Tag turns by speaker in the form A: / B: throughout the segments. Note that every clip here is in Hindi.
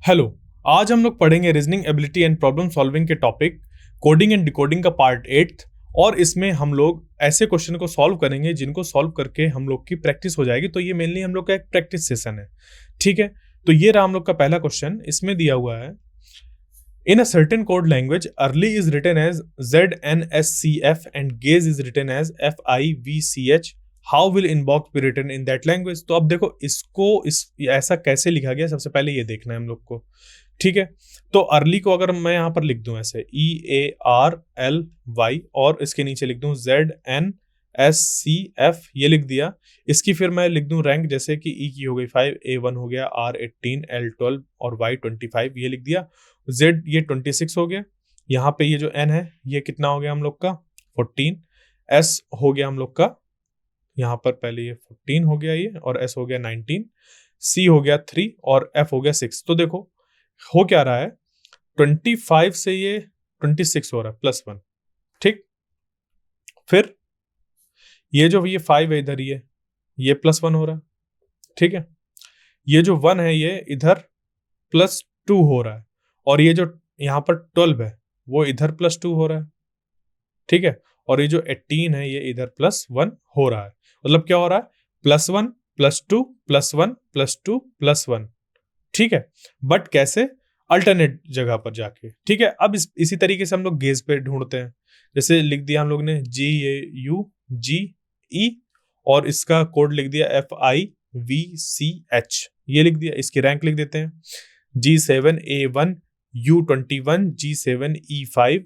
A: हेलो। आज हम लोग पढ़ेंगे reasoning ability and problem solving के टॉपिक कोडिंग एंड डिकोडिंग का पार्ट 8। और इसमें हम लोग ऐसे क्वेश्चन को सॉल्व करेंगे जिनको सॉल्व करके हम लोग की प्रैक्टिस हो जाएगी। तो ये मेनली हम लोग का एक प्रैक्टिस सेशन है, ठीक है। तो ये रहा हम लोग का पहला क्वेश्चन। इसमें दिया हुआ है, in a certain code language early is written as ZNSCF and gauge is written as FIVCH। How will inbox be written in that language. तो अब देखो इसको ऐसा कैसे लिखा गया, सबसे पहले ये देखना है हम लोग को, ठीक है। तो अर्ली को अगर मैं यहां पर लिख दूं ऐसे EARLY और इसके नीचे लिख दूं ZNSCF, ये लिख दिया। इसकी फिर मैं लिख दूं रैंक, जैसे कि E की हो गई 5, A1 हो गया, R18, L12 और Y25, ये लिख दिया। Z ये 26 हो गया। यहाँ पे ये जो N है ये कितना हो गया हम लोग का 14। S हो गया हम लोग का, यहाँ पर पहले ये 14 हो गया ये, और S हो गया 19, C हो गया 3 और F हो गया 6। तो देखो हो क्या रहा है, 25 से ये 26 हो रहा है +1, ठीक। फिर ये जो ये 5 है इधर, ये +1 हो रहा है, ठीक है। ये जो 1 है ये इधर +2 हो रहा है, और ये जो यहाँ पर 12 है वो इधर +2 हो रहा है, ठीक है। और ये जो 18 है ये इधर +1 हो रहा है। मतलब क्या हो रहा है, +1 +2 +1 +2 +1, ठीक है। बट कैसे, अल्टरनेट जगह पर जाके, ठीक है। अब इसी तरीके से हम लोग गेज पे ढूंढते हैं। जैसे लिख दिया हम लोग ने GAUGE और इसका कोड लिख दिया FIVCH, ये लिख दिया। इसकी रैंक लिख देते हैं G7A1 U21 G7E5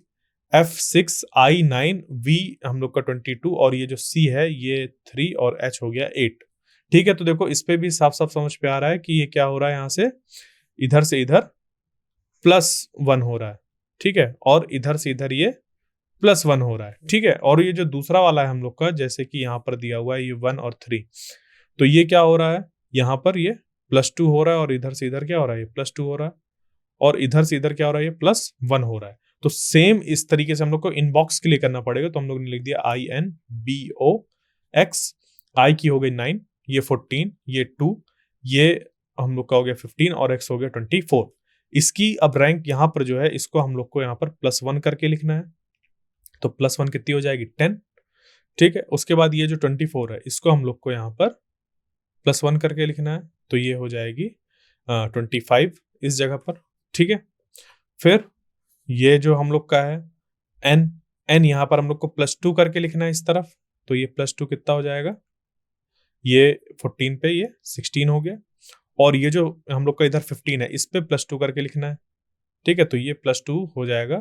A: F6 I9 V हम लोग का 22 और ये जो C है ये 3 और H हो गया 8, ठीक है। तो देखो इस पे भी साफ साफ समझ पे आ रहा है कि ये क्या हो रहा है, यहाँ से इधर +1 हो रहा है, ठीक है। और इधर से इधर ये +1 हो रहा है, ठीक है। और ये जो दूसरा वाला है हम लोग का, जैसे कि यहाँ पर दिया हुआ है ये 1 और 3, तो ये क्या हो रहा है, यहाँ पर ये +2 हो रहा है, और इधर से इधर क्या हो रहा है, ये +2 हो रहा है, और इधर से इधर क्या हो रहा है, ये +1 हो रहा है। तो सेम इस तरीके से हम लोग को इनबॉक्स के लिए करना पड़ेगा। तो हम लोग ने लिख दिया INBOX, I की हो गई 9, ये 14, ये 2, ये हम लोग का हो गया 15 और X हो गया 24। इसकी अब रैंक यहाँ पर जो है, इसको हम लोग को यहाँ पर +1 करके लिखना है। तो +1 कितनी हो जाएगी 10, ठीक है। उसके बाद ये जो 24 है इसको हम लोग को यहाँ पर +1 करके लिखना है। तो ये हो जाएगी 25 इस जगह पर, ठीक है। फिर ये जो हम लोग का है N यहाँ पर हम लोग को +2 करके लिखना है इस तरफ। तो ये +2 कितना हो जाएगा, ये 14 पे ये 16 हो गया, और ये जो हम लोग का इधर 15 है इस पे +2 करके लिखना है, ठीक है। तो ये +2 हो जाएगा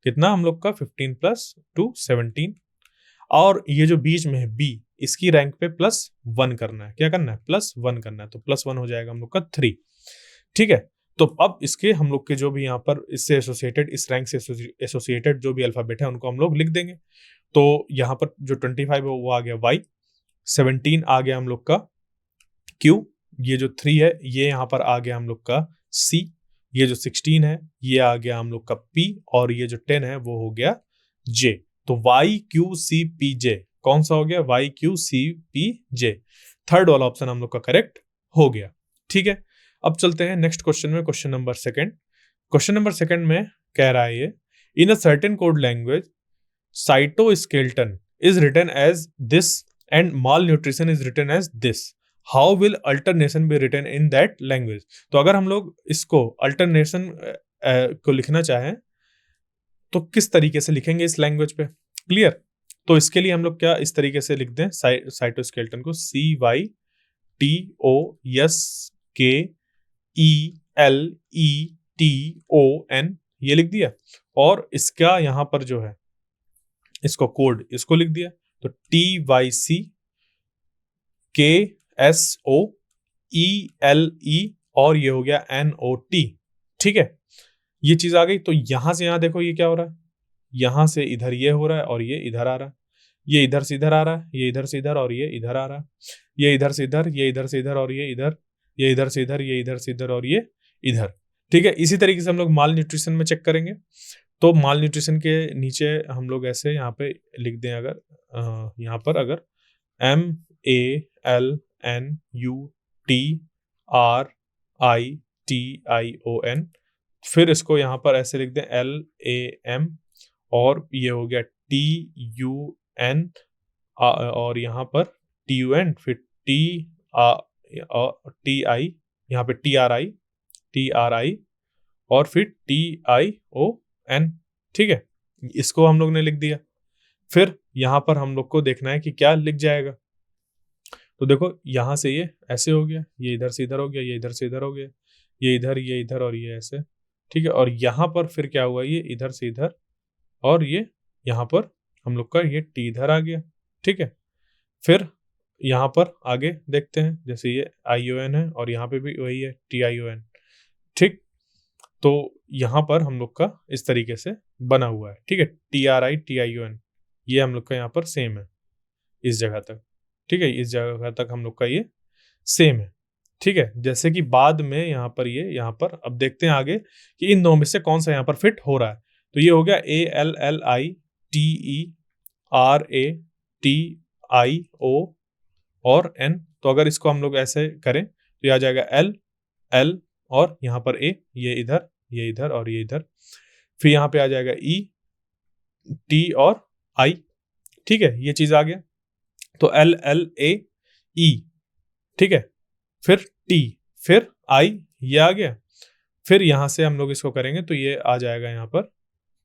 A: कितना हम लोग का 15 + 2 17, और ये जो बीच में है B, इसकी रैंक पे +1 करना है। क्या करना है, +1 करना है। तो +1 हो जाएगा हम लोग का 3, ठीक है। तो अब इसके हम लोग के जो भी यहाँ पर इससे एसोसिएटेड, इस रैंक से एसोसिएटेड जो भी अल्फाबेट है उनको हम लोग लिख देंगे। तो यहाँ पर जो 25 है वो आ गया Y, 17 आ गया हम लोग का Q, ये जो 3 है ये यहाँ पर आ गया हम लोग का C, ये जो 16 है ये आ गया हम लोग का P, और ये जो 10 है वो हो गया J। तो YQCPJ कौन सा हो गया, YQCPJ, थर्ड वाला ऑप्शन हम लोग का करेक्ट हो गया, ठीक है। अब चलते हैं नेक्स्ट क्वेश्चन में, क्वेश्चन नंबर 2। क्वेश्चन नंबर 2 में कह रहा है ये, in a certain code language cytoskeleton is written as this and malnutrition is written as this. How will alternation be written in that language. तो अगर हम लोग इसको अल्टरनेशन को लिखना चाहें तो किस तरीके से लिखेंगे इस लैंग्वेज पे, क्लियर। तो इसके लिए हम लोग क्या इस तरीके से लिख दें साइटोस्केलेटन को CYTOSKELETON, ये लिख दिया। और इसका यहां पर जो है इसको कोड इसको लिख दिया। तो TYCKSOELE और ये हो गया NOT, ठीक है। ये चीज आ गई। तो यहां से यहां देखो ये क्या हो रहा है, यहां से इधर ये हो रहा है और ये इधर आ रहा है, ये इधर से इधर आ रहा है, ये इधर से इधर और ये इधर आ रहा है, ये इधर से इधर, ये इधर से इधर और ये इधर, ये इधर से इधर, ये इधर से इधर और ये इधर, ठीक है। इसी तरीके से हम लोग माल न्यूट्रिशन में चेक करेंगे। तो माल न्यूट्रिशन के नीचे हम लोग ऐसे यहाँ पे लिख दें, अगर यहाँ पर अगर MALNUTRITION TION, फिर इसको यहाँ पर ऐसे लिख दें LAM, और ये हो गया TUN, और यहाँ पर TUN, फिर TI, यहाँ पे TRI, और फिर TION। ठीक है, इसको हम लोग ने लिख दिया। फिर यहाँ पर हम लोग को देखना है कि क्या लिख जाएगा। तो देखो यहाँ से ये ऐसे हो गया, ये इधर से इधर हो गया, ये इधर से इधर हो गया, ये इधर और ये ऐसे। ठीक है, और यहाँ पर फिर क्या हुआ, ये इधर से इधर, और ये यहाँ पर हम लोग का ये T इधर आ गया। ठीक है, फिर यहाँ पर आगे देखते हैं, जैसे ये ION है और यहाँ पे भी वही है TION। ठीक, तो यहाँ पर हम लोग का इस तरीके से बना हुआ है। ठीक है, TRI TION, ये हम लोग का यहाँ पर सेम है इस जगह तक। ठीक है, इस जगह तक हम लोग का ये सेम है। ठीक है, जैसे कि बाद में यहाँ पर ये, यहाँ पर अब देखते हैं आगे कि इन दो में से कौन सा यहाँ पर फिट हो रहा है। तो ये हो गया ALLITERATIO और N। तो अगर इसको हम लोग ऐसे करें तो ये आ जाएगा L और यहाँ पर A, ये इधर और ये इधर। फिर यहाँ पे आ जाएगा E, T और I। ठीक है, ये चीज आ गया। तो LLAE, ठीक है, फिर T, फिर I, ये आ गया। फिर यहां से हम लोग इसको करेंगे तो ये आ जाएगा यहाँ पर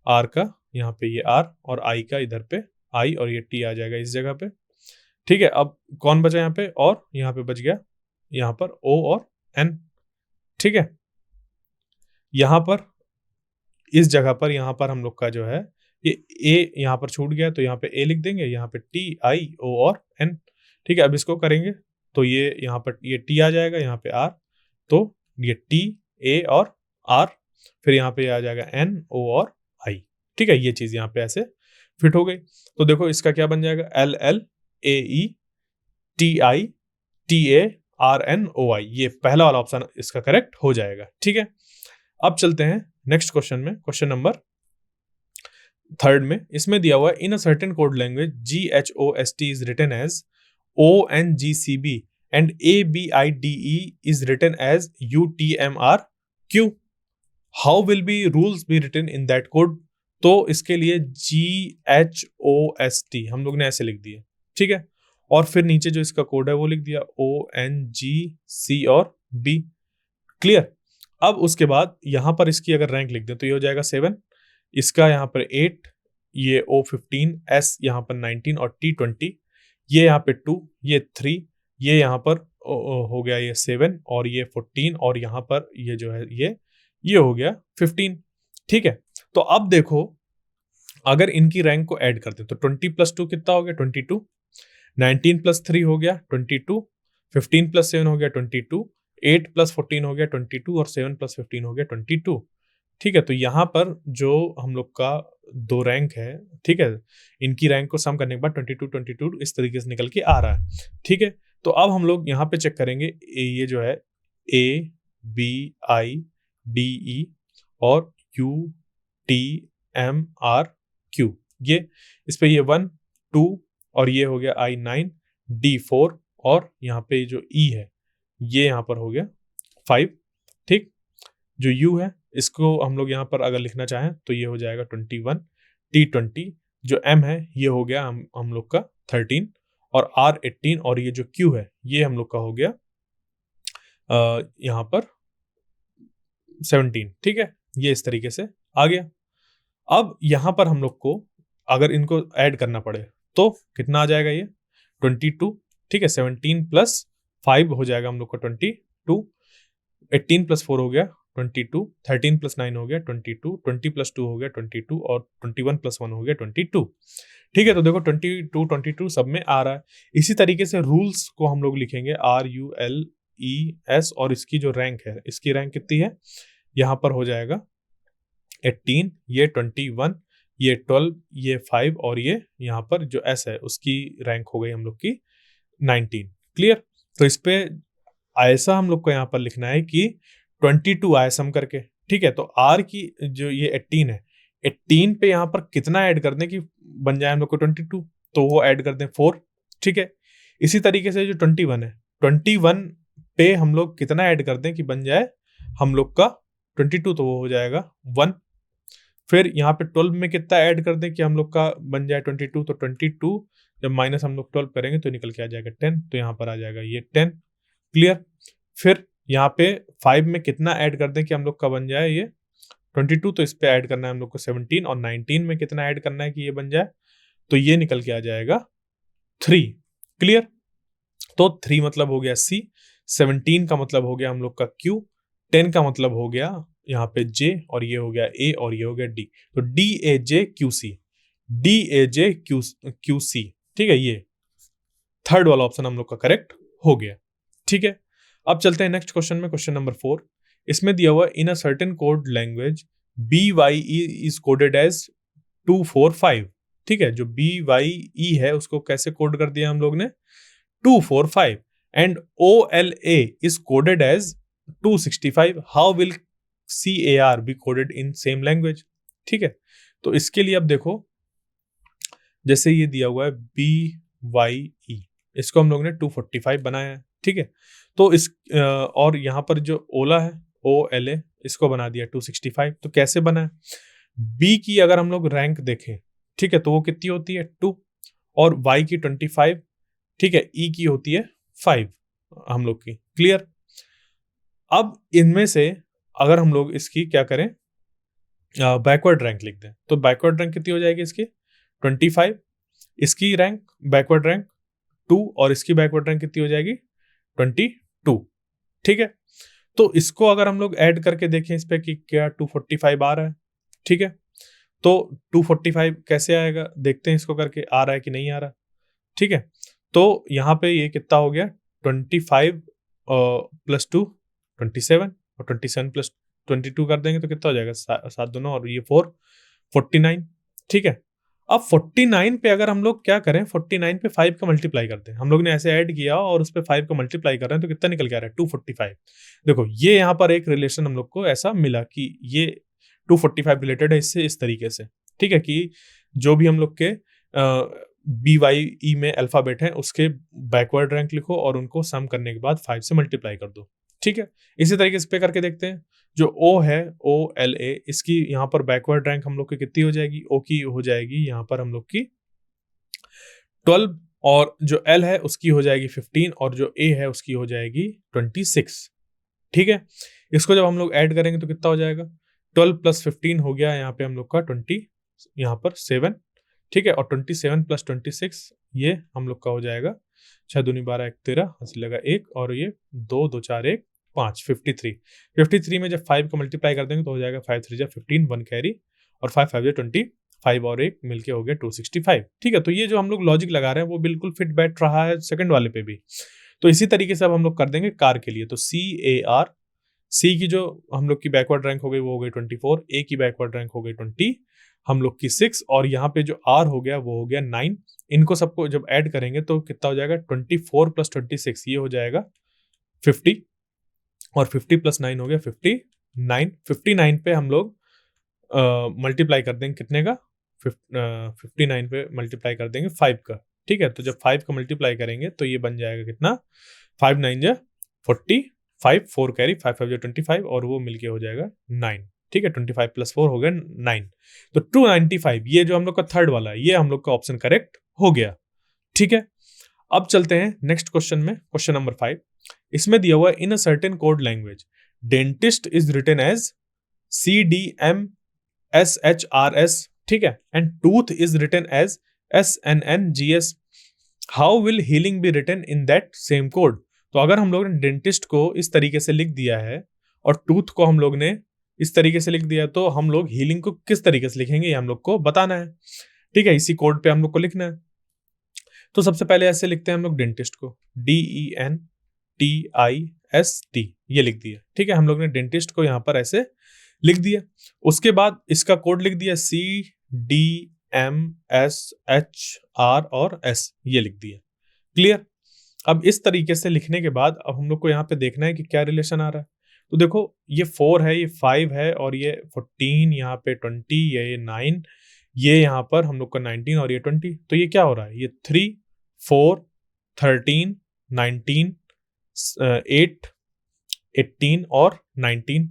A: R का, यहाँ पे ये R, और I का इधर पे I, और ये T आ जाएगा इस जगह पे। ठीक है, अब कौन बचा यहाँ पे, और यहाँ पे बच गया यहाँ पर O और N। ठीक है, यहाँ पर इस जगह पर यहाँ पर हम लोग का जो है ये A यहाँ पर छूट गया, तो यहाँ पे A लिख देंगे, यहाँ पे TIO और N। ठीक है, अब इसको करेंगे तो ये यहाँ पर ये T आ जाएगा, यहाँ पे R, तो ये T A और R, फिर यहाँ पे आ जाएगा N O और I। ठीक है, ये चीज यहाँ पे ऐसे फिट हो गई। तो देखो इसका क्या बन जाएगा, LLAE TI TA RNOI, ये पहला वाला ऑप्शन इसका करेक्ट हो जाएगा। ठीक है, अब चलते हैं नेक्स्ट क्वेश्चन में, क्वेश्चन नंबर 3 में। इसमें दिया हुआ है in a certain code language GHOST is written as ONGCB and ABIDE is written as UTMRQ. How will be rules be written in that code? तो इसके लिए GHOST हम लोग ने ऐसे लिख दिया। ठीक है, और फिर नीचे जो इसका कोड है वो लिख दिया ONGC और B। क्लियर। अब उसके बाद यहां पर इसकी अगर रैंक लिख दें तो ये हो जाएगा 7, इसका यहाँ पर 8, ये O15, S यहाँ पर 19 और T20, ये यहाँ पे 2, ये 3, ये यहाँ पर हो गया ये 7 और ये 14, और यहाँ पर ये जो है ये हो गया 15। ठीक है, तो अब देखो अगर इनकी रैंक को ऐड करते तो 20 + 2 कितना हो गया, 22, 19 + 3 हो गया 22, 15 + 7 हो गया 22, 8 + 14 हो गया 22, और 7 + 15 हो गया 22। ठीक है, तो यहाँ पर जो हम लोग का 2 रैंक है, ठीक है, इनकी रैंक को सम करने के बाद 22 इस तरीके से निकल के आ रहा है। ठीक है, तो अब हम लोग यहाँ पे चेक करेंगे ये जो है ABIDE और UTMRQ, ये इस पे ये 1 2 और ये हो गया I9 D4, और यहाँ पे जो E है ये यहाँ पर हो गया 5। ठीक, जो U है इसको हम लोग यहाँ पर अगर लिखना चाहें तो ये हो जाएगा 21, T20, जो M है ये हो गया हम लोग का 13, और R18, और ये जो Q है ये हम लोग का हो गया यहाँ पर 17। ठीक है, ये इस तरीके से आ गया। अब यहाँ पर हम लोग को अगर इनको ऐड करना पड़े तो कितना आ जाएगा, ये 22। ठीक है, 17 + 5 हो जाएगा हम लोग का 22, 18 + 4 हो गया 22, 13 + 9 हो गया 22, 20 + 2 हो गया 22, और 21 + 1 हो गया 22। ठीक है, तो देखो 22 सब में आ रहा है। इसी तरीके से रूल्स को हम लोग लिखेंगे RULES, और इसकी जो रैंक है, इसकी रैंक कितनी है, यहाँ पर हो जाएगा 18, ये 21, ये 12, ये 5, और ये यहाँ पर जो S है उसकी रैंक हो गई हम लोग की 19। क्लियर। तो इस पे ऐसा हम लोग को यहाँ पर लिखना है कि 22 आया सम करके। ठीक है, तो R की जो ये 18 है, 18 पे यहाँ पर कितना ऐड कर दें कि बन जाए हम लोग को 22, तो वो ऐड कर दें 4। ठीक है, इसी तरीके से जो 21 है, 21 पे हम लोग कितना ऐड कर दें कि बन जाए हम लोग का 22 तो वो हो जाएगा 1। फिर यहाँ पे 12 में कितना ऐड कर दें कि हम लोग का बन जाए 22, तो 22 जब माइनस हम लोग 12 करेंगे तो निकल के आ जाएगा 10, तो यहाँ पर आ जाएगा ये 10। क्लियर। फिर यहाँ पे 5 में कितना ऐड कर दें कि हम लोग का बन जाए ये 22, तो इस पे ऐड करना है हम लोग को 17, और 19 में कितना ऐड करना है कि ये बन जाए, तो ये निकल के आ जाएगा 3। क्लियर। तो 3 मतलब हो गया C, 17 का मतलब हो गया हम लोग का Q, 10 का मतलब हो गया यहाँ पे J, और ये हो गया A, और ये हो गया D। तो DAJQC, DAJQC, ठीक है, ये थर्ड वाला ऑप्शन हम लोग का करेक्ट हो गया। ठीक है, अब चलते हैं नेक्स्ट क्वेश्चन में, क्वेश्चन नंबर 4। इसमें दिया हुआ in a certain code language BYE is coded as 245। ठीक है, जो BYE है उसको कैसे कोड कर दिया हम लोग ने 245, and OLA is coded as 265। How will CAR be coded in same language. ठीक है, तो इसके लिए अब देखो, जैसे ये दिया हुआ है BYE, इसको हम लोग ने 245 बनाया है। ठीक है, तो इस और यहाँ पर जो ओला है OLA, इसको बना दिया 265। तो कैसे बना है, B की अगर हम लोग रैंक देखें, ठीक है, तो वो कितनी होती है 2, और Y की 25, ठीक है, E की होती है 5 हम लोग की। क्लियर। अब इनमें से अगर हम लोग इसकी क्या करें, बैकवर्ड रैंक लिख दें, तो बैकवर्ड रैंक कितनी हो जाएगी इसकी 25, इसकी रैंक बैकवर्ड रैंक 2, और इसकी बैकवर्ड रैंक कितनी हो जाएगी 22। ठीक है, तो इसको अगर हम लोग ऐड करके देखें इस पे कि क्या 245 आ रहा है। ठीक है, तो 245 कैसे आएगा, देखते हैं इसको करके आ रहा है कि नहीं आ रहा। ठीक है, तो यहाँ पे ये कितना हो गया 25 प्लस 2 27, और 27 प्लस 22 कर देंगे तो कितना हो जाएगा 7 दोनों, और ये 4 49। ठीक है, अब 49 पे अगर हम लोग क्या करें, 49 पे 5 का मल्टीप्लाई करते हैं। हम लोग ने ऐसे ऐड किया और उस पे 5 का मल्टीप्लाई कर रहे हैं, तो कितना निकल के आ रहा है 245। देखो ये यहाँ पर एक रिलेशन हम लोग को ऐसा मिला कि ये 245 रिलेटेड है इससे, इस तरीके से। ठीक है, कि जो भी हम लोग के BYE में अल्फाबेट हैं उसके बैकवर्ड रैंक लिखो और उनको सम करने के बाद 5 से मल्टीप्लाई कर दो। ठीक है, इसी तरीके से पे करके देखते हैं। जो O है OLA, इसकी यहाँ पर बैकवर्ड रैंक हम लोग की कितनी हो जाएगी, O की हो जाएगी यहाँ पर हम लोग की 12, और जो L है उसकी हो जाएगी 15, और जो A है उसकी हो जाएगी 26। ठीक है, इसको जब हम लोग ऐड करेंगे तो कितना हो जाएगा 12 प्लस 15 हो गया यहाँ पे हम लोग का 20, यहाँ पर 7। ठीक है, और 27 प्लस 26 ये हम लोग का हो जाएगा 6 दूनी 12 1 13, हंसी लगा 1, और ये 2 2 4 1 5 53। 53 में जब 5 को मल्टीप्लाई कर देंगे तो हो जाएगा 5 3 जा 15, 1 कैरी, और 5 5 जा 25, और 1 मिलके हो गया 265। ठीक है, तो ये जो हम लोग लॉजिक लगा रहे हैं वो बिल्कुल फिट बैठ रहा है सेकंड वाले पे भी। तो इसी तरीके से अब हम लोग कर देंगे कार के लिए, तो CAR, C की जो हम लोग की बैकवर्ड रैंक हो गई वो हो गई 24, A की बैकवर्ड रैंक हो गई 20, हम लोग की 6, और यहाँ पे जो R हो गया वो हो गया 9। इनको सबको जब ऐड करेंगे तो कितना हो जाएगा 24 प्लस 26, ये हो जाएगा 50, और 50 प्लस 9 हो गया 59। 59 पे हम लोग मल्टीप्लाई कर देंगे कितने का, 59 पे मल्टीप्लाई कर देंगे 5 का। ठीक है, तो जब 5 का मल्टीप्लाई करेंगे तो ये बन जाएगा कितना 5 9 जा 45, 4 कैरी, 5 5 जा 25, और वो मिलके हो जाएगा 9। ठीक है, 25 प्लस 4 हो गया 9, तो 295, ये जो हम लोग का थर्ड वाला है ये हम लोग का ऑप्शन करेक्ट हो गया। ठीक है, अब चलते हैं नेक्स्ट क्वेश्चन में, क्वेश्चन नंबर 5। इसमें दिया हुआ है in a certain code language dentist is written as CDMSHRS। ठीक है, and tooth is written as SNNGS। How will healing be written in that same code. तो अगर हम लोग ने डेंटिस्ट को इस तरीके से लिख दिया है और टूथ को हम लोग ने इस तरीके से लिख दिया, तो हम लोग हीलिंग को किस तरीके से लिखेंगे ये हम लोग को बताना है। ठीक है, इसी कोड पे हम लोग को लिखना है। तो सबसे पहले ऐसे लिखते हैं हम लोग डेंटिस्ट को, DENTIST, ये लिख दिया। ठीक है, हम लोग ने डेंटिस्ट को यहाँ पर ऐसे लिख दिया। उसके बाद इसका कोड लिख दिया CDMSHR और S, ये लिख दिया। क्लियर। अब इस तरीके से लिखने के बाद अब हम लोग को यहाँ पे देखना है कि क्या रिलेशन आ रहा है। तो देखो ये 4 है, ये 5 है, और ये 14, यहाँ पे 20, ये 9, ये यहाँ पर हम लोग का 19, और ये 20। तो ये क्या हो रहा है, ये 3 4 13 19 8 18 और 19,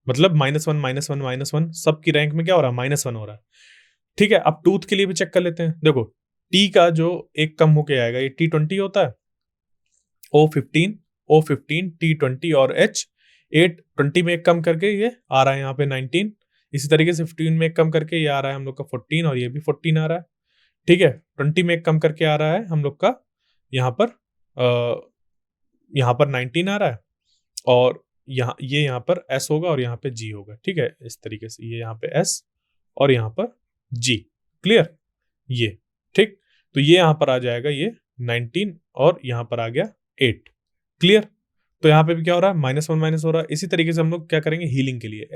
A: मतलब -1 -1 -1 सबकी रैंक में क्या हो रहा है, -1 हो रहा है। ठीक है, अब टूथ के लिए भी चेक कर लेते हैं। देखो टी का जो एक कम होके आएगा ये T20 होता है, O15 T20 और H8 20 में एक कम करके ये आ रहा है यहाँ पे 19। इसी तरीके से 15 में एक कम करके ये आ रहा है हम लोग का 14 और ये भी 14 आ रहा है। ठीक है, 20 में एक कम करके आ रहा है हम लोग का यहाँ पर 19 आ रहा है, और यहाँ पर S होगा और यहाँ पे G होगा। ठीक है, इस तरीके से ये यहाँ पे S और यहाँ पर G। क्लियर, ये ठीक, तो ये यहाँ पर आ जाएगा ये 19 और यहाँ पर आ गया 8। क्लियर, तो यहाँ पे भी क्या हो रहा है, -1 माइनस हो रहा है। इसी तरीके से हम लोग क्या करेंगे हीलिंग के लिए,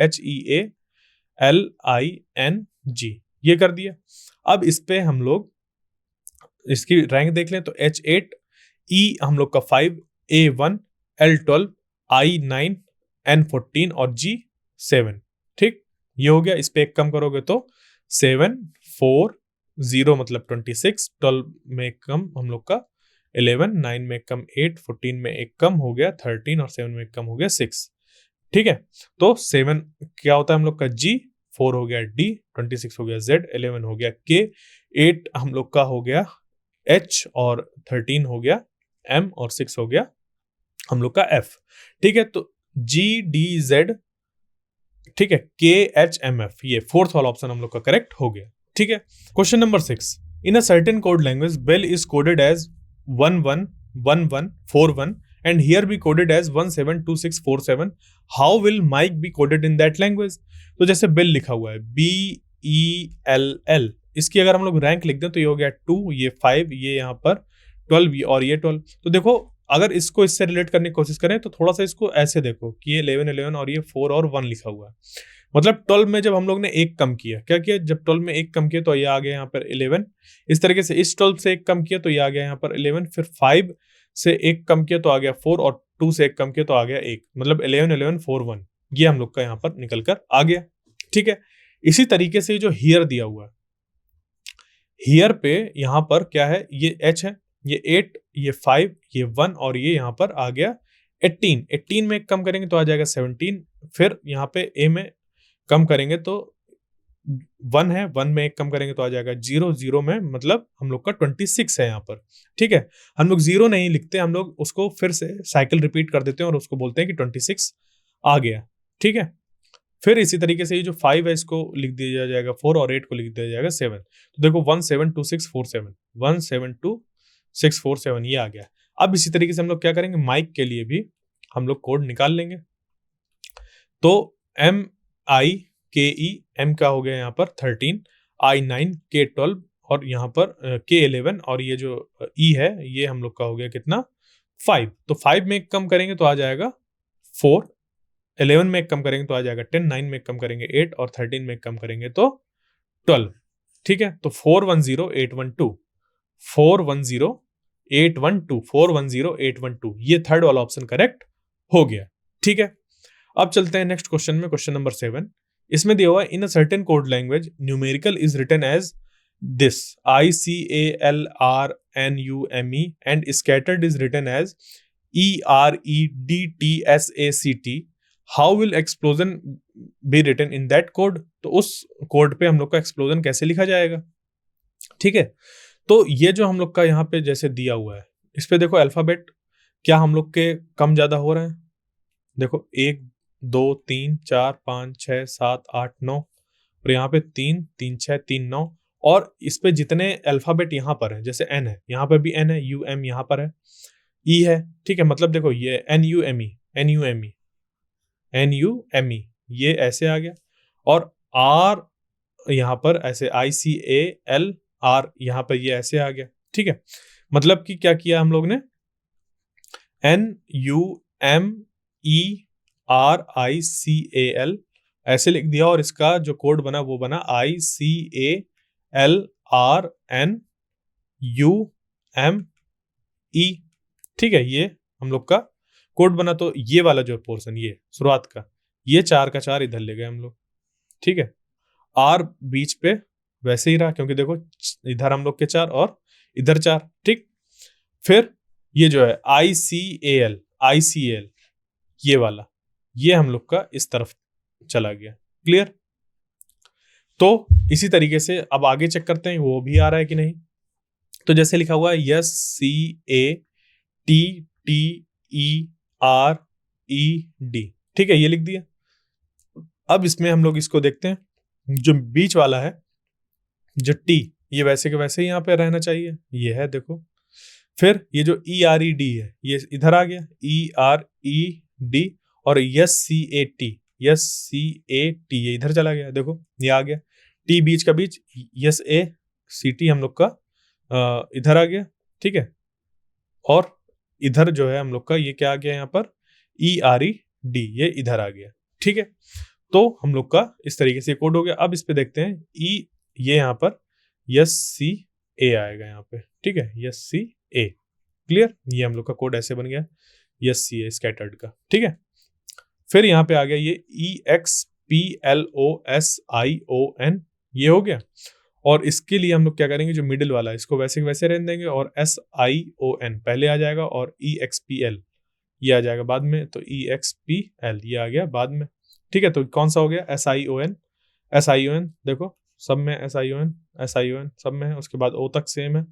A: HEALING, ये कर दिया। अब इस पे हम लोग इसकी रैंक देख लें तो H8, E हम लोग का 5, A1, L12, I9, N14 और G7। ठीक, ये हो गया। इस पे एक कम करोगे तो 7, 4, 0 मतलब 26, 12 में एक कम हम लोग का 11, 9 में एक कम 8, 14 में एक कम हो गया 13 और 7 में एक कम हो गया 6। ठीक है, तो 7 क्या होता है हम लोग का G, 4 हो गया D, 26 हो गया Z, 11 हो गया K, 8 हम लोग का हो गया H और 13 हो गया M और 6 हो गया हम लोग का F। ठीक है, तो G D Z, ठीक है, K H M F, ये फोर्थ वाला ऑप्शन हम लोग का करेक्ट हो गया। ठीक है, question number 6, in a certain code language bell is coded as 111141 and here be coded as 172647, how will Mike be coded in that language? तो जैसे बेल लिखा हुआ है BELL, इसकी अगर हम लोग रैंक लिख दें तो ये हो गया 2, ये 5, ये यहाँ पर 12 और ये 12। तो देखो अगर इसको इससे रिलेट करने की कोशिश करें तो थोड़ा सा इसको ऐसे देखो कि ये 11 11 और ये 4 और 1 लिखा हुआ है, मतलब 12 में जब हम लोग ने एक कम किया, क्या किया, जब 12 में एक कम किया तो ये आ गया यहाँ पर 11। इस तरीके से इस 12 से एक कम किया तो ये आ गया यहाँ पर 11, फिर 5 से एक कम किया तो आ गया 4 और 2 से एक कम किया तो आ गया 1, मतलब 11 11 4 1, ये हम लोग का यहाँ पर निकल कर आ गया। ठीक है, इसी तरीके से जो हियर दिया हुआ है, हियर पे यहाँ पर क्या है, ये H है, ये 8, ये 5, ये 1 और ये यहाँ पर आ गया 18। 18 में एक कम करेंगे तो आ जाएगा 17, फिर यहाँ पे A में कम करेंगे तो 1 है, 1 में एक कम करेंगे तो आ जाएगा 0, 0 में मतलब हम लोग का 26 है यहाँ पर। ठीक है, हम लोग 0 नहीं लिखते, हम लोग उसको फिर से साइकिल रिपीट कर देते हैं और उसको बोलते हैं कि 26 आ गया। ठीक है, फिर इसी तरीके से ये जो 5 है इसको लिख दिया जाएगा 4 और 8 को लिख दिया जाएगा 7। तो देखो 172647, 172647 ये आ गया। अब इसी तरीके से हम लोग क्या करेंगे, माइक के लिए भी हम लोग कोड निकाल लेंगे। तो MIKE, M का हो गया यहाँ पर 13, I9, K12 और यहाँ पर K11 और ये जो E है ये हम लोग का हो गया कितना, 5। तो 5 में एक कम करेंगे तो आ जाएगा 4, 11 में एक कम करेंगे तो आ जाएगा 10, 9 में एक कम करेंगे 8 और 13 में एक कम करेंगे तो 12। ठीक है, तो 410812, 410812, 410812, ये थर्ड वाला ऑप्शन करेक्ट हो गया। ठीक है, अब चलते हैं नेक्स्ट क्वेश्चन में, क्वेश्चन नंबर 7। इसमें दिया हुआ in a certain code language numerical is written as this, ICALRNUME, and scattered is written as EREDTSACT, how will explosion be written in that code? तो उस कोड पे हम लोग का एक्सप्लोजन कैसे लिखा जाएगा? ठीक है, तो ये जो हम लोग का यहाँ पे जैसे दिया हुआ है, इस पे देखो अल्फाबेट क्या हम लोग के कम ज्यादा हो रहे हैं। देखो 1 2 3 4 5 6 7 8 9 और यहाँ पे 3 3 6 3 9, और इस पे जितने अल्फाबेट यहाँ पर है, जैसे N है, यहाँ पर भी N है, UM यहाँ पर है, E है। ठीक है, मतलब देखो ये NUME ये ऐसे आ गया, और R यहाँ पर ऐसे ICALR यहाँ पर ये ऐसे आ गया। ठीक है, मतलब कि क्या किया हम लोग ने, NUMERICAL ऐसे लिख दिया, और इसका जो कोड बना वो बना ICALRNUME। ठीक है, ये हम लोग का कोड बना। तो ये वाला जो पोर्शन, ये शुरुआत का, ये 4 का 4 इधर ले गए हम लोग। ठीक है, R बीच पे वैसे ही रहा, क्योंकि देखो इधर हम लोग के 4 और इधर 4। ठीक, फिर ये जो है ICAL ये वाला, ये हम लोग का इस तरफ चला गया। क्लियर? तो इसी तरीके से अब आगे चेक करते हैं वो भी आ रहा है कि नहीं। तो जैसे लिखा हुआ है SCATTERED, ठीक है, ये लिख दिया। अब इसमें हम लोग इसको देखते हैं, जो बीच वाला है जो T, ये वैसे के वैसे ही यहाँ पे रहना चाहिए, ये है देखो। फिर ये जो ERED है ये इधर आ गया, ERED, और SCAT ये इधर चला गया, देखो ये आ गया। T बीच का बीच, SACT हम लोग का इधर आ गया, ठीक है। और इधर जो है हम लोग का ये क्या आ गया यहाँ पर, ERED, ये इधर आ गया, ठीक है। तो हम लोग का इस तरीके से कोड हो गया। अब इस पे देखते हैं ये यहाँ पर SCA आएगा यहाँ पे, ठीक है, SCA। क्लियर? ये हम लोग का कोड ऐसे बन गया SCA स्कैटर्ड का, ठीक है। फिर यहाँ पे आ गया ये EXPLOSION, ये हो गया। और इसके लिए हम लोग क्या करेंगे, जो मिडिल वाला है इसको वैसे वैसे रहने देंगे, और SION पहले आ जाएगा, और EXPL ये आ जाएगा बाद में, तो EXPL ये आ गया बाद में, ठीक है। तो कौन सा हो गया, SION देखो सब में SION सब में है, उसके बाद O तक सेम है।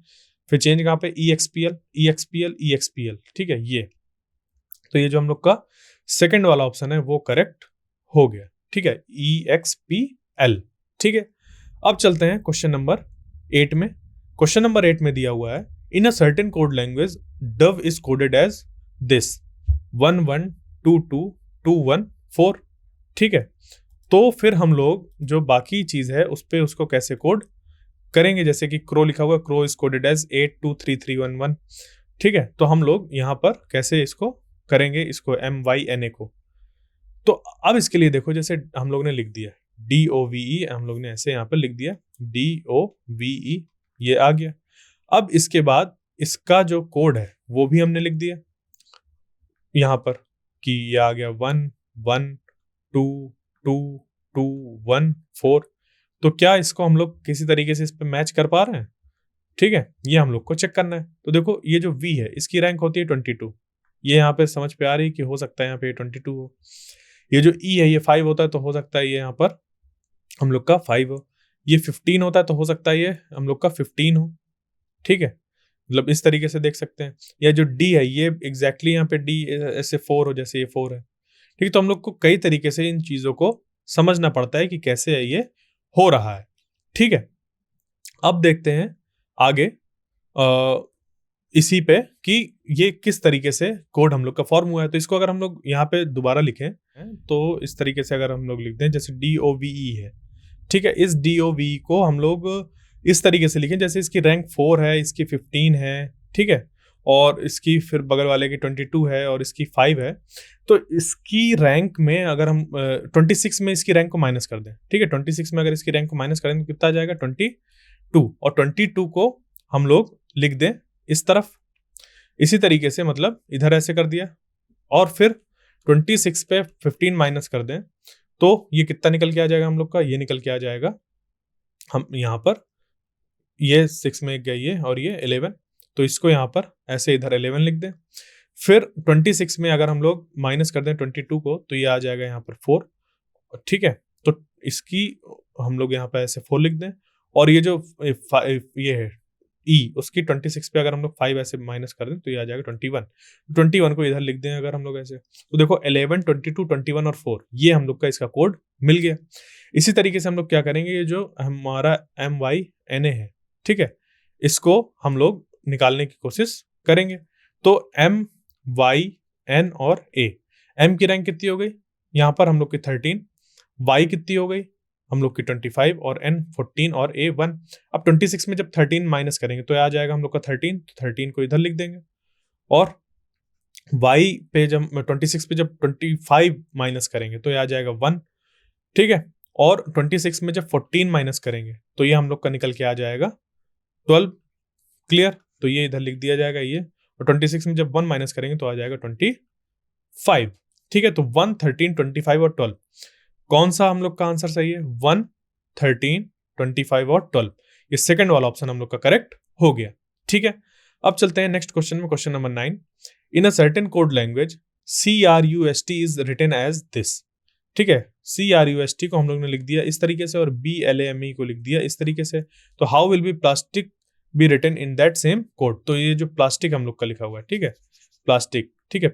A: फिर चेंज कहाँ पे, EXPL, ठीक है ये। तो ये जो हम लोग का सेकंड वाला ऑप्शन है वो करेक्ट हो गया, ठीक है, EXPL, ठीक है। अब चलते हैं क्वेश्चन नंबर 8 में। क्वेश्चन नंबर 8 में दिया हुआ है, in a certain code language dove is coded as this 112221 4, ठीक है। तो फिर हम लोग जो बाकी चीज है उस पे उसको कैसे कोड करेंगे, जैसे कि क्रो लिखा हुआ है, क्रो इज कोडेड एज 823311, ठीक है। तो हम लोग यहाँ पर कैसे इसको करेंगे, इसको MYNA को। तो अब इसके लिए देखो, जैसे हम लोग ने लिख दिया DOVE, हम लोग ने ऐसे यहाँ पर लिख दिया DOVE, ये आ गया। अब इसके बाद इसका जो कोड है वो भी हमने लिख दिया यहाँ पर, कि ये आ गया 112221 4। तो क्या इसको हम लोग किसी तरीके से इस पे मैच कर पा रहे हैं, ठीक है, ये हम लोग को चेक करना है। तो देखो ये जो V है इसकी रैंक होती है 22, ये यहाँ पे समझ पे आ रही है कि हो सकता है यहाँ पे 22 हो। ये जो E है ये 5 होता है, तो हो सकता है ये यहाँ पर हम लोग का 5 हो। ये 15 होता है, तो हो सकता है ये हम लोग का 15 हो, ठीक है। मतलब इस तरीके से देख सकते हैं। या जो D है ये एग्जैक्टली यहाँ पे D ऐसे 4 हो, जैसे ये 4 है, ठीक है। तो हम लोग को कई तरीके से इन चीजों को समझना पड़ता है कि कैसे ये हो रहा है, ठीक है। अब देखते हैं आगे इसी पे कि ये किस तरीके से कोड हम लोग का फॉर्म हुआ है। तो इसको अगर हम लोग यहाँ पे दोबारा लिखें, तो इस तरीके से अगर हम लोग लिखते हैं, जैसे DOVE है, ठीक है, इस DOVE को हम लोग इस तरीके से लिखें, जैसे इसकी रैंक 4 है, इसकी 15 है, ठीक है, और इसकी फिर बगल वाले की 22 है, और इसकी 5 है। तो इसकी रैंक में अगर हम 26 में इसकी रैंक को माइनस कर दें, ठीक है, 26 में अगर इसकी रैंक को माइनस करें तो कितना आ जाएगा 22, और 22 को हम लोग लिख दें इस तरफ, इसी तरीके से, मतलब इधर ऐसे कर दिया, और फिर 26 पे 15 माइनस कर दें, तो ये कितना निकल के आ जाएगा हम लोग का, ये निकल के आ जाएगा, हम यहाँ पर ये 6 में गया ये, और ये 11, तो इसको यहाँ पर ऐसे इधर 11 लिख दें। फिर 26 में अगर हम लोग माइनस कर दें 22 को, तो ये आ जाएगा यहाँ पर 4, ठीक है। तो इसकी हम लोग यहाँ पर ऐसे 4 लिख दें, और ये जो ये है E, उसकी 26 पे अगर हम लोग 5 ऐसे माइनस कर दें तो ये आ जाएगा 21 को इधर लिख दें अगर हम लोग ऐसे, तो देखो 11 22 21 और 4, ये हम लोग का इसका कोड मिल गया। इसी तरीके से हम लोग क्या करेंगे, ये जो हमारा MYNA है, ठीक है, इसको हम लोग निकालने की कोशिश करेंगे। तो MYN और A, M की रैंक कितनी हो गई यहाँ पर हम लोग की 13, Y कितनी हो गई हम लोग की 25, और N 14, और A 1। अब 26 में जब 13 माइनस करेंगे तो आ जाएगा हम लोग का 13, तो 13 को इधर लिख देंगे, और Y पे जब 26 पे जब 25 माइनस करेंगे तो ये आ जाएगा 1, ठीक है। और 26 में जब 14 माइनस करेंगे तो ये हम लोग का निकल के आ जाएगा 12। क्लियर? तो ये इधर लिख दिया जाएगा ये, और 26 में जब 1 माइनस करेंगे तो आ जाएगा 25, ठीक है। तो 1 13 25 और 12, कौन सा हम लोग का आंसर सही है, 1 13 25 और 12, ये सेकंड वाला ऑप्शन हम लोग का करेक्ट हो गया, ठीक है। अब चलते हैं नेक्स्ट क्वेश्चन में, question number 9। In a certain code language CRUST is written as this, ठीक है। CRUST को हम लोग ने लिख दिया इस तरीके से और BLAME को लिख दिया इस तरीके से। तो how will be plastic be written in that same code? तो ये जो प्लास्टिक हम लोग का लिखा हुआ है, ठीक है, प्लास्टिक, ठीक है,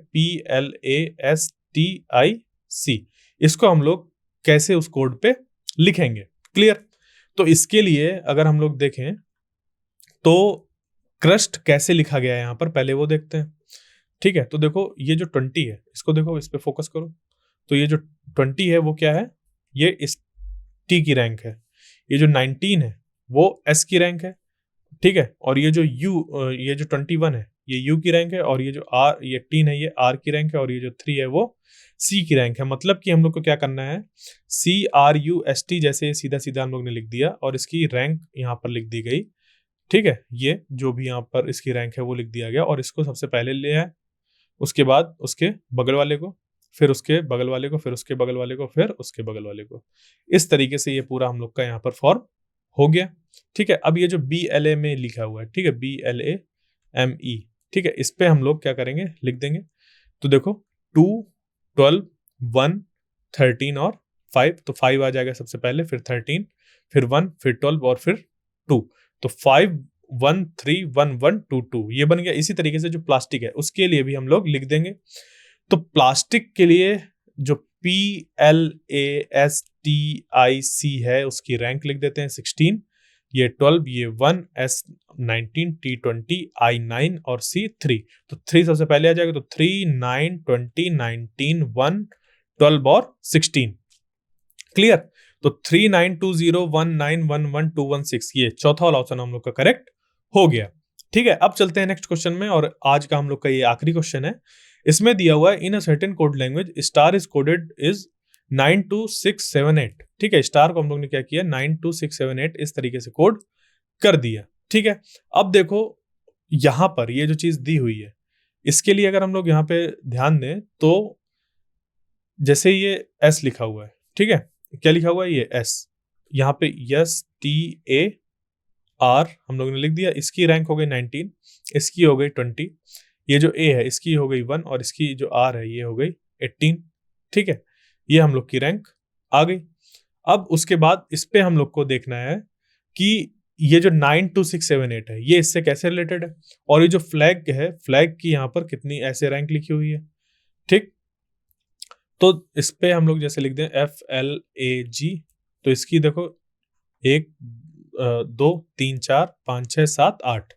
A: PLASTIC, इसको हम लोग कैसे उस कोड पे लिखेंगे? क्लियर। तो इसके लिए अगर हम लोग देखें तो क्रस्ट कैसे लिखा गया है यहाँ पर, पहले वो देखते हैं, ठीक है। तो देखो ये जो 20 है, इसको देखो, इस पे फोकस करो। तो ये जो 20 है वो क्या है? ये इस T की रैंक है। ये जो 19 है वो S की रैंक है, ठीक है। और ये जो ये जो 21 है ये U की रैंक है, और ये जो ये 18 है ये R की रैंक है, और ये जो 3 है वो C की रैंक है। मतलब कि हम लोग को क्या करना है, CRUST जैसे सीधा सीधा हम लोग ने लिख दिया और इसकी रैंक यहाँ पर लिख दी गई, ठीक है। ये जो भी यहाँ पर इसकी रैंक है वो लिख दिया गया, और इसको सबसे पहले ले आए, उसके बाद उसके बगल वाले को, फिर उसके बगल वाले को, फिर उसके बगल वाले को, फिर उसके बगल वाले को। इस तरीके से ये पूरा हम लोग का यहाँ पर फॉर्म हो गया, ठीक है। अब ये जो BLAME लिखा हुआ है, ठीक है, BLAME, ठीक है, इस पे हम लोग क्या करेंगे, लिख देंगे। तो देखो 2, 12, 1, 13 और 5, तो 5 आ जाएगा सबसे पहले, फिर 13, फिर 1, फिर 12 और फिर 2। तो 5, 1, 3, 1, 1, 2, 2 ये बन गया। इसी तरीके से जो प्लास्टिक है उसके लिए भी हम लोग लिख देंगे। तो प्लास्टिक के लिए जो PLASTIC है उसकी रैंक लिख देते हैं 16, ये 12, ये 1, S 19, T 20, I 9 और C 3। तो 3 सबसे पहले आ जाएगा, तो 3, 9, 20, 19, 1, 12 और 16। क्लियर। तो 392019112116 ये चौथा वाला ऑप्शन हम लोग का करेक्ट हो गया, ठीक है। अब चलते हैं नेक्स्ट क्वेश्चन में, और आज का हम लोग का ये आखिरी क्वेश्चन है। इसमें दिया हुआ है in a certain code language star is coded is 92678, ठीक है। स्टार को हम लोग ने क्या किया, 92678 इस तरीके से कोड कर दिया, ठीक है। अब देखो यहां पर ये जो चीज दी हुई है इसके लिए अगर हम लोग यहाँ पे ध्यान दें तो जैसे ये S लिखा हुआ है, ठीक है, क्या लिखा हुआ है ये S, यहाँ पे STAR हम लोग ने लिख दिया। इसकी रैंक हो गई 19, इसकी हो गई 20, ये जो A है इसकी हो गई 1 और इसकी जो R है ये हो गई 18, ठीक है। ये हम लोग की रैंक आ गई। अब उसके बाद इस पे हम लोग को देखना है कि ये जो 92678 है ये इससे कैसे रिलेटेड है, और ये जो फ्लैग है फ्लैग की यहाँ पर कितनी ऐसे रैंक लिखी हुई है, ठीक। तो इस पे हम लोग जैसे लिख दें FLAG, तो इसकी देखो 1, 2, 3, 4, 5, 6, 7, 8,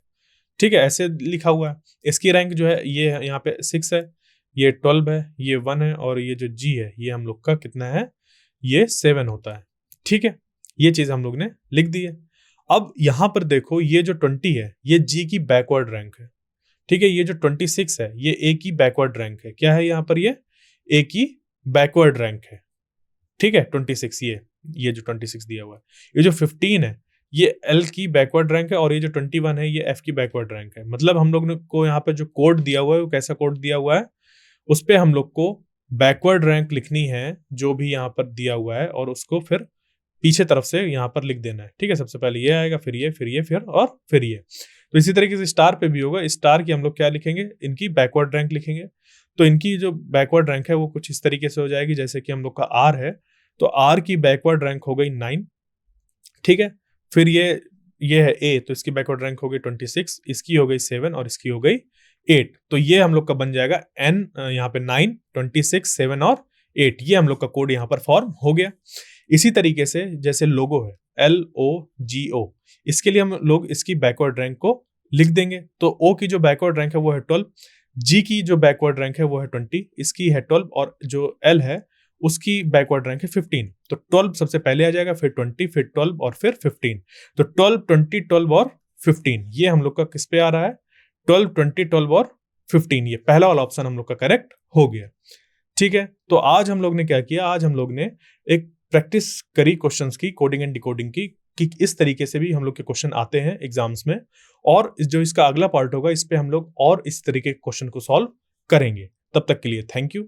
A: ठीक है, ऐसे लिखा हुआ है। इसकी रैंक जो है ये यहाँ पे 6 है, ये 12 है, ये 1 है, और ये जो G है ये हम लोग का कितना है, ये 7 होता है, ठीक है। ये चीज हम लोग ने लिख दी है। अब यहां पर देखो ये जो 20 है ये G की बैकवर्ड रैंक है, ठीक है। ये जो 26 है ये A की बैकवर्ड रैंक है। क्या है यहाँ पर, ये A की बैकवर्ड रैंक है, ठीक है। 26 ये जो 26 दिया हुआ है, ये जो 15 है ये L की बैकवर्ड रैंक है, और ये जो 21 है ये F की बैकवर्ड रैंक है। मतलब हम लोग को यहाँ पे जो कोड दिया हुआ है वो कैसा कोड दिया हुआ है, उस पे हम लोग को बैकवर्ड रैंक लिखनी है जो भी यहाँ पर दिया हुआ है, और उसको फिर पीछे तरफ से यहाँ पर लिख देना है, ठीक है। सबसे पहले ये आएगा, फिर ये, फिर ये, फिर ये। तो इसी तरीके से स्टार पे भी होगा। स्टार की हम लोग क्या लिखेंगे, इनकी बैकवर्ड रैंक लिखेंगे। तो इनकी जो बैकवर्ड रैंक है वो कुछ इस तरीके से हो जाएगी, जैसे कि हम लोग का R है, तो R की बैकवर्ड रैंक हो गई 9, ठीक है। फिर ये है A, तो इसकी बैकवर्ड रैंक हो गई 26, इसकी हो गई 7 और इसकी हो गई 8। तो ये हम लोग का बन जाएगा N, यहाँ पे 9, 26, 7 और 8। ये हम लोग का कोड यहाँ पर फॉर्म हो गया। इसी तरीके से जैसे लोगो है LOGO, इसके लिए हम लोग इसकी बैकवर्ड रैंक को लिख देंगे। तो O की जो बैकवर्ड रैंक है वो है 12, G की जो बैकवर्ड रैंक है वो है 20, इसकी है 12, और जो L है उसकी बैकवर्ड रैंक है 15। तो 12 सबसे पहले आ जाएगा, फिर 20, फिर 12 और फिर 15। तो 12, 20, 12 और 15 ये हम लोग का किस पे आ रहा है, 12, 20, 12 और 15। ये पहला वाला ऑप्शन हम लोग का करेक्ट हो गया, ठीक है। तो आज हम लोग ने क्या किया, आज हम लोग ने एक प्रैक्टिस करी क्वेश्चंस की, कोडिंग एंड डिकोडिंग की, कि इस तरीके से भी हम लोग के क्वेश्चन आते हैं एग्जाम्स में। और जो इसका अगला पार्ट होगा इस पे हम लोग और इस तरीके के क्वेश्चन को सॉल्व करेंगे। तब तक के लिए थैंक यू।